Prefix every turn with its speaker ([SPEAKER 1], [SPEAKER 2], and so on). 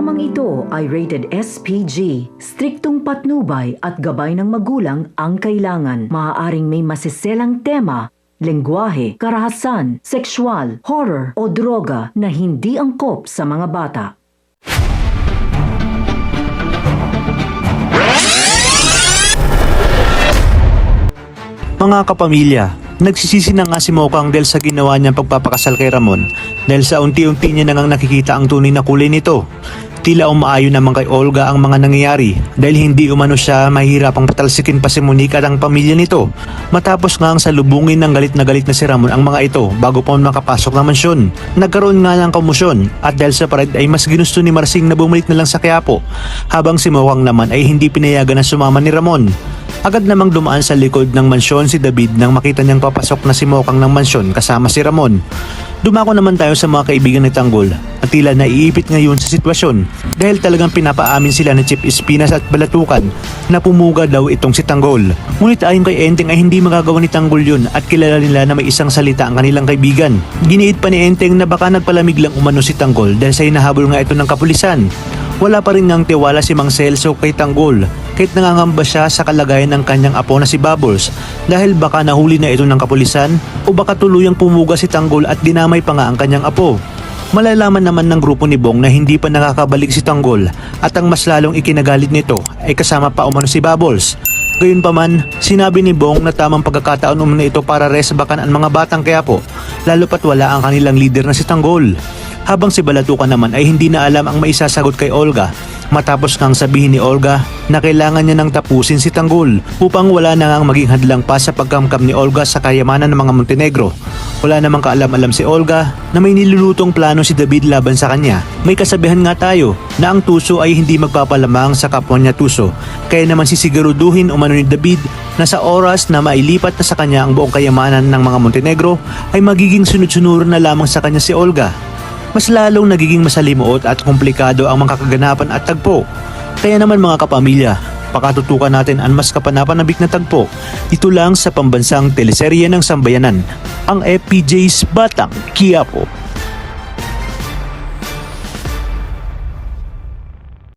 [SPEAKER 1] Programang ito ay rated SPG. Striktong patnubay at gabay ng magulang ang kailangan. Maaaring may masiselang tema, lengguwahe, karahasan, sexual, horror o droga na hindi angkop sa mga bata.
[SPEAKER 2] Mga kapamilya, nagsisisi na nga si Mokang dahil sa ginawa niyang pagpapakasal kay Ramon dahil sa unti-unti niya na ngang nakikita ang tunay na kulay nito. Tila umaayon naman kay Olga ang mga nangyayari dahil hindi umano siya mahirapang patalsikin pa si Monique at ang pamilya nito. Matapos nga ang salubungin ng galit na si Ramon ang mga ito bago pa makapasok ng mansyon. Nagkaroon nga ng komosyon at dahil sa parade ay mas ginusto ni Marsing na bumalik na lang sa Quiapo habang si Mokang naman ay hindi pinayagan na sumama ni Ramon. Agad namang dumaan sa likod ng mansyon si David nang makita niyang papasok na si Mokang ng mansyon kasama si Ramon. Dumako naman tayo sa mga kaibigan ni Tanggol at tila naiipit ngayon sa sitwasyon dahil talagang pinapaamin sila ni Chief Espinas at Balatukan na pumuga daw itong si Tanggol. Ngunit ayon kay Enteng ay hindi magagawa ni Tanggol yun at kilala nila na may isang salita ang kanilang kaibigan. Giniit pa ni Enteng na baka nagpalamig lang umano si Tanggol dahil sa hinahabol nga ito ng kapulisan. Wala pa rin ngang tiwala si Mang Celso kay Tanggol kahit nangangamba siya sa kalagayan ng kanyang apo na si Bubbles dahil baka nahuli na ito ng kapulisan o baka tuluyang pumuga si Tanggol at dinamay pa nga ang kanyang apo. Malalaman naman ng grupo ni Bong na hindi pa nakakabalik si Tanggol at ang mas lalong ikinagalit nito ay kasama pa umano si Bubbles. Gayunpaman, sinabi ni Bong na tamang pagkakataon umano ito para resbakan ang mga batang Quiapo lalo pat wala ang kanilang leader na si Tanggol. Habang si Balatukan naman ay hindi na alam ang maisasagot kay Olga matapos ngang sabihin ni Olga na kailangan niya nang tapusin si Tanggol upang wala na ngang maging hadlang pa sa pagkamkam ni Olga sa kayamanan ng mga Montenegro. Wala namang kaalam-alam si Olga na may nilulutong plano si David laban sa kanya. May kasabihan nga tayo na ang tuso ay hindi magpapalamang sa kapwa niya tuso. Kaya naman sisiguruduhin umano ni David na sa oras na mailipat na sa kanya ang buong kayamanan ng mga Montenegro ay magiging sunod-sunuran na lamang sa kanya si Olga. Mas lalong nagiging masalimuot at komplikado ang mga kaganapan at tagpo. Kaya naman mga kapamilya, pakatutukan natin ang mas kapanapanabik na tagpo dito lang sa pambansang teleserye ng Sambayanan, ang FPJ's Batang Quiapo.